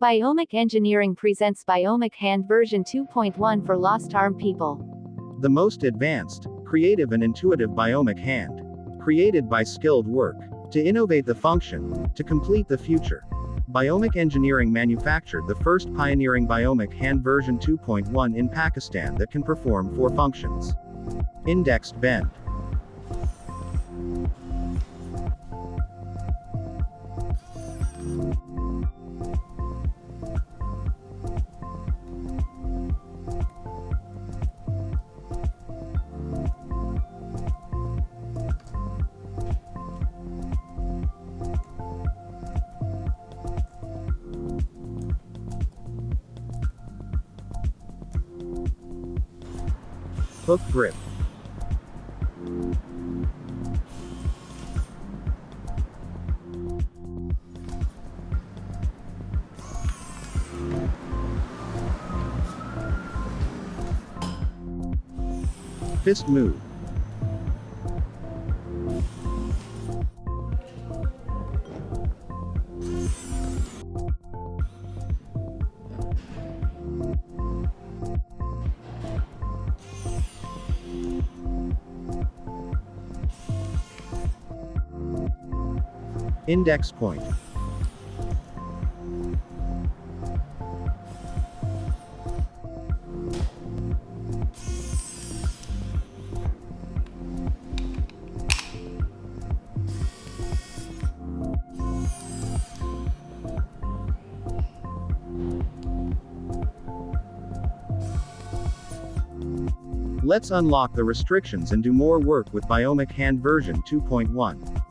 Biomic Engineering presents Biomic Hand version 2.1 for lost arm people. The most advanced, creative and intuitive biomic hand. Created by skilled work. To innovate the function, to complete the future. Biomic Engineering manufactured the first pioneering biomic hand version 2.1 in Pakistan that can perform 4 functions. Indexed bend. Hook grip. Fist move. Index point. Let's unlock the restrictions and do more work with Biomic Hand version 2.1.